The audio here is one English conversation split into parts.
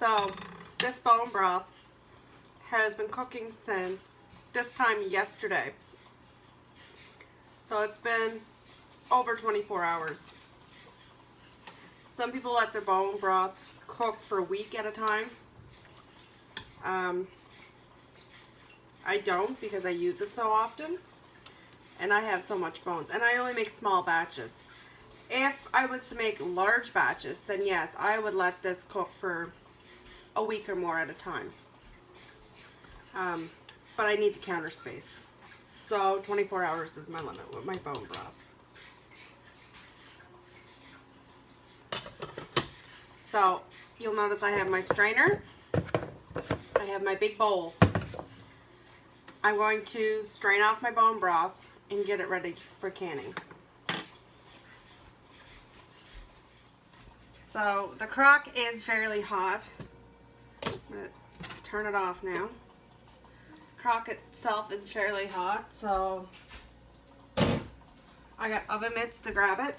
So this bone broth has been cooking since this time yesterday. So it's been over 24 hours. Some people let their bone broth cook for a week at a time. I don't, because I use it so often and I have so much bones, and I only make small batches. If I was to make large batches, then yes, I would let this cook for a week or more at a time. But I need the counter space. So 24 hours is my limit with my bone broth. So you'll notice I have my strainer. I have my big bowl. I'm going to strain off my bone broth and get it ready for canning. So the crock is fairly hot. I'm going to turn it off now. The crock itself is fairly hot, so I got oven mitts to grab it.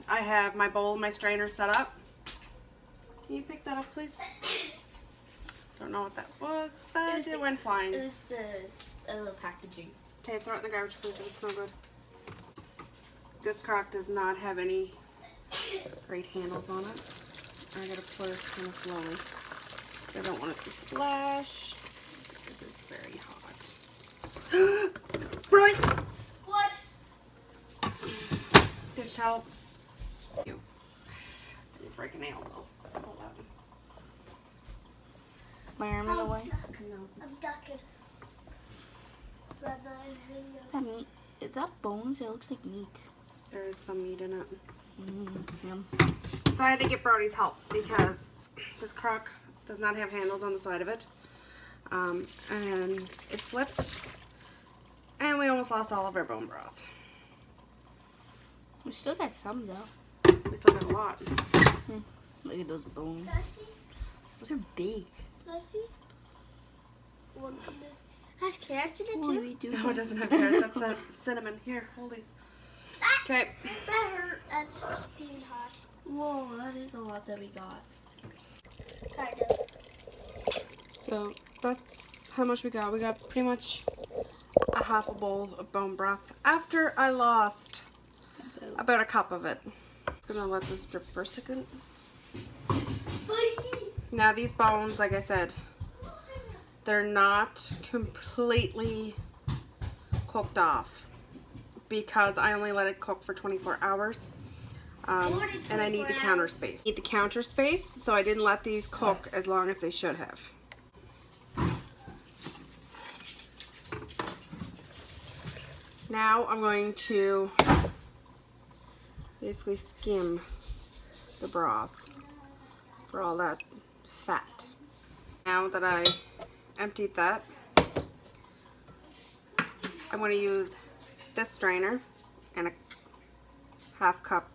I have my bowl and my strainer set up. Can you pick that up, please? Don't know what that was, but it went flying. It was the little packaging. Okay, throw it in the garbage, please. It's no good. This crock does not have any great handles on it. I gotta pour this kind of slowly. So I don't want it to splash because it's very hot. Brodie! What? Dish towel. You. I didn't break a nail though. Hold on. My arm in the way. I'm ducking. That meat. Is that bones? It looks like meat. There is some meat in it. Yum. So I had to get Brodie's help because this crock does not have handles on the side of it. And it slipped. And we almost lost all of our bone broth. We still got some though. We still got a lot. Look at those bones. Can I see? Those are big. Can I see? One has carrots in it What do too? we do? No, it doesn't have carrots. That's cinnamon. Here, hold these. Okay. That hurt. That's steamed hot. Whoa, that is a lot that we got. Kind of. So that's how much we got. We got pretty much a half a bowl of bone broth after I lost about a cup of it. Just gonna let this drip for a second. Now these bones, like I said, they're not completely cooked off because I only let it cook for 24 hours. And I need the counter space. Need the counter space, so I didn't let these cook as long as they should have. Now I'm going to basically skim the broth for all that fat. Now that I emptied that, I'm going to use this strainer and a half cup.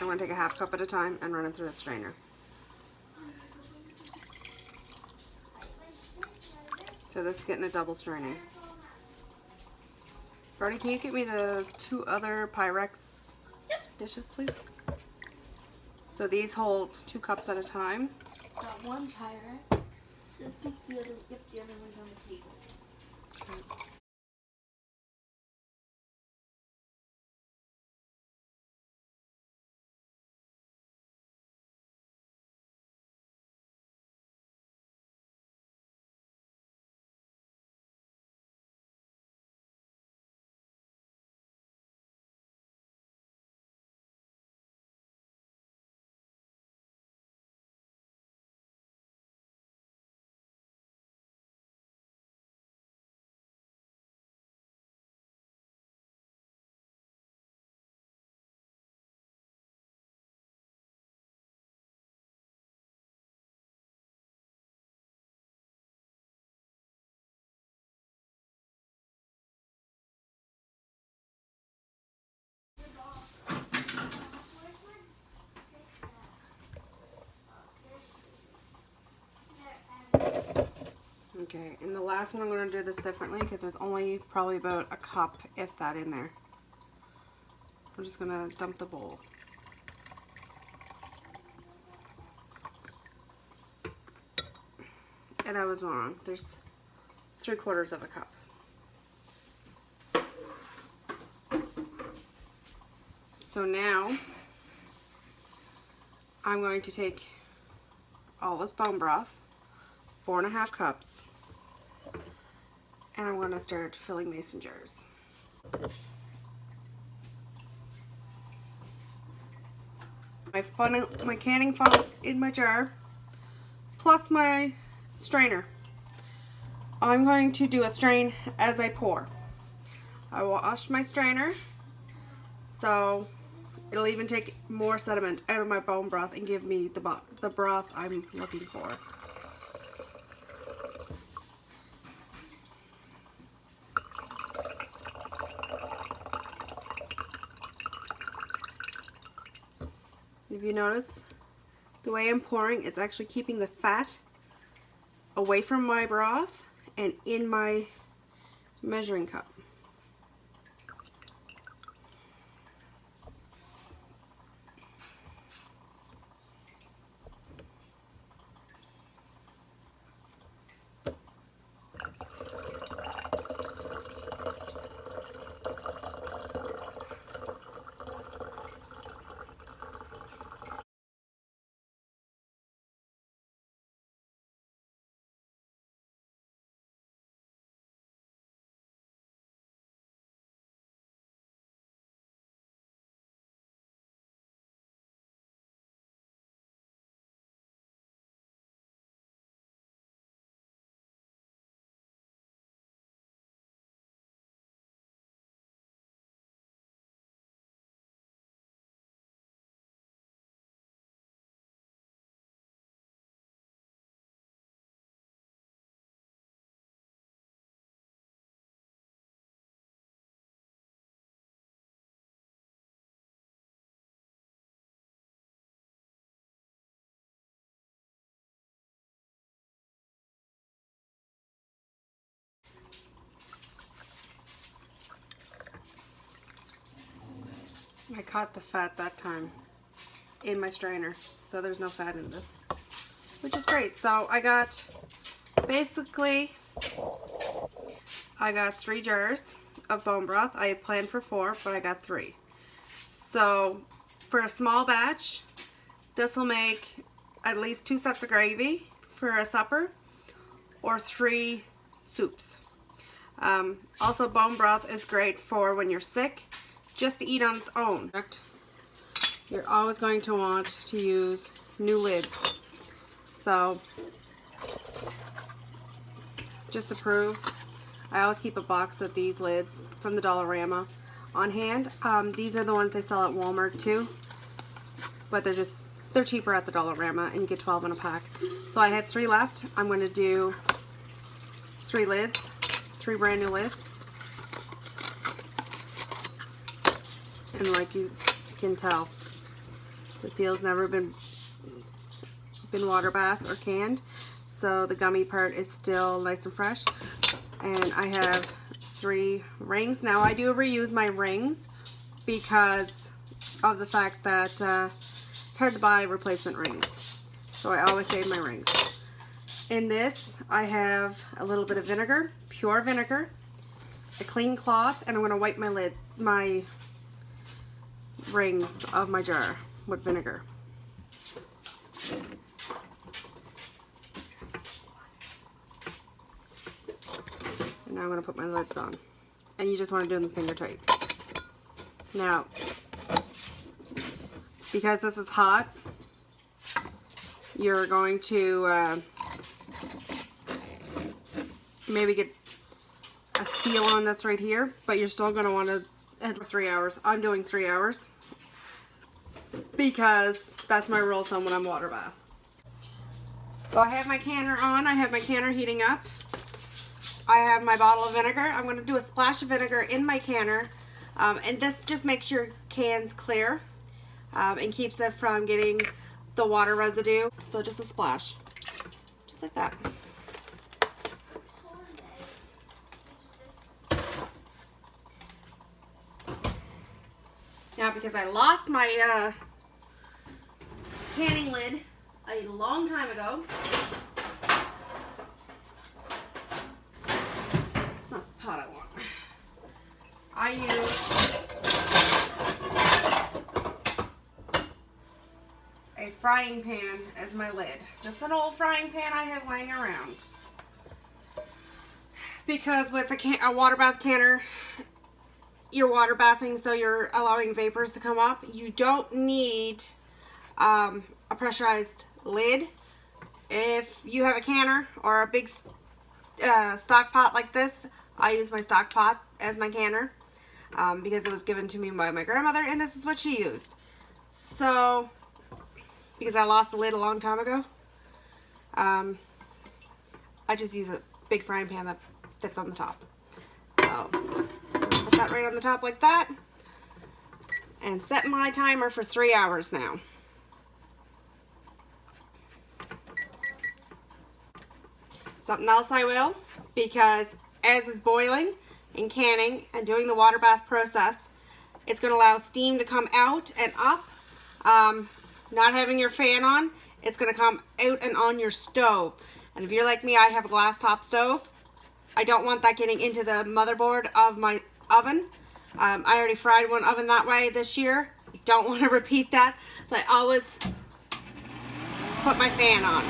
I'm going to take a half cup at a time and run it through the strainer. So this is getting a double straining. Brodie, can you get me the 2 other Pyrex dishes, please? So these hold 2 cups at a time. Got one Pyrex. Just pick the other. Yep, the other one's on the table. Okay. Okay, and the last one I'm going to do this differently because there's only probably about a cup, if that, in there. I'm just going to dump the bowl. and I was wrong. There's 3/4 of a cup. So now I'm going to take all this bone broth, 4.5 cups, and I'm going to start filling mason jars. My canning funnel in my jar, plus my strainer. I'm going to do a strain as I pour. I will wash my strainer, so it'll even take more sediment out of my bone broth and give me the broth I'm looking for. If you notice, the way I'm pouring, it's actually keeping the fat away from my broth and in my measuring cup. I caught the fat that time in my strainer, so there's no fat in this, which is great. So I got 3 jars of bone broth. I had planned for 4, but I got 3. So for a small batch, this will make at least 2 sets of gravy for a supper, or 3 soups. Also, bone broth is great for when you're sick, just to eat on its own. You're always going to want to use new lids. So, just to prove, I always keep a box of these lids from the Dollarama on hand. These are the ones they sell at Walmart too, but they're cheaper at the Dollarama, and you get 12 in a pack. So I had 3 left. I'm going to do 3 lids, 3 brand new lids. And like you can tell, the seal's never been water bathed or canned, so the gummy part is still nice and fresh. And I have 3 rings. Now I do reuse my rings because of the fact that it's hard to buy replacement rings, so I always save my rings. In this I have a little bit of vinegar, pure vinegar, a clean cloth, and I'm going to wipe my rings of my jar with vinegar. And now I'm going to put my lids on, and you just want to do them finger tight. Now, because this is hot, you're going to maybe get a seal on this right here, but you're still going to want to add 3 hours. I'm doing 3 hours because that's my rule of thumb when I'm water bath. So I have my canner on. I have my canner heating up. I have my bottle of vinegar. I'm going to do a splash of vinegar in my canner, and this just makes your cans clear and keeps it from getting the water residue. So just a splash, just like that. Now, because I lost my canning lid a long time ago, I use a frying pan as my lid. Just an old frying pan I have laying around. Because with a water bath canner, you're water bathing, so you're allowing vapors to come up. You don't need a pressurized lid. If you have a canner or a big stock pot like this, I use my stock pot as my canner because it was given to me by my grandmother, and this is what she used. So, because I lost the lid a long time ago, I just use a big frying pan that fits on the top. So, put that right on the top like that, and set my timer for 3 hours now. Something else I will, because as it's boiling and canning and doing the water bath process, it's going to allow steam to come out and up. Not having your fan on, it's going to come out and on your stove. And if you're like me, I have a glass top stove. I don't want that getting into the motherboard of my oven. I already fried one oven that way this year. I don't want to repeat that, so I always put my fan on.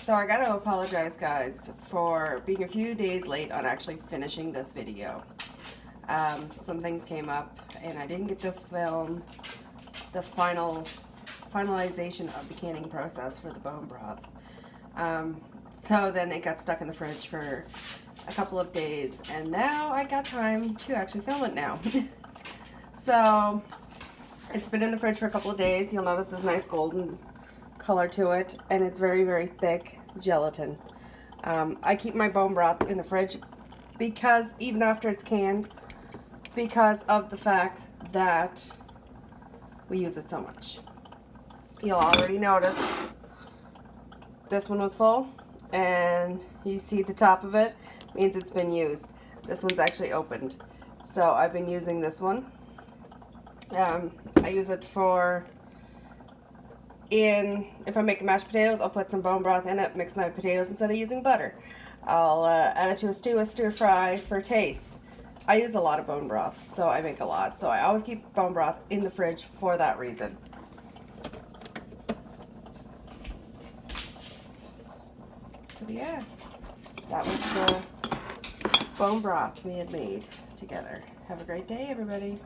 So I gotta apologize, guys, for being a few days late on actually finishing this video. Some things came up and I didn't get to film the finalization of the canning process for the bone broth. So then it got stuck in the fridge for a couple of days, and now I got time to actually film it now. So it's been in the fridge for a couple of days. You'll notice this nice golden color to it, and it's very, very thick gelatin. I keep my bone broth in the fridge because even after it's canned, because of the fact that we use it so much. You'll already notice this one was full, and you see the top of it means it's been used. This one's actually opened, so I've been using this one. I use it for if I'm making mashed potatoes, I'll put some bone broth in it, mix my potatoes instead of using butter. I'll add it to a stir fry for taste. I use a lot of bone broth, so I make a lot. So I always keep bone broth in the fridge for that reason. So yeah, that was the bone broth we had made together. Have a great day, everybody.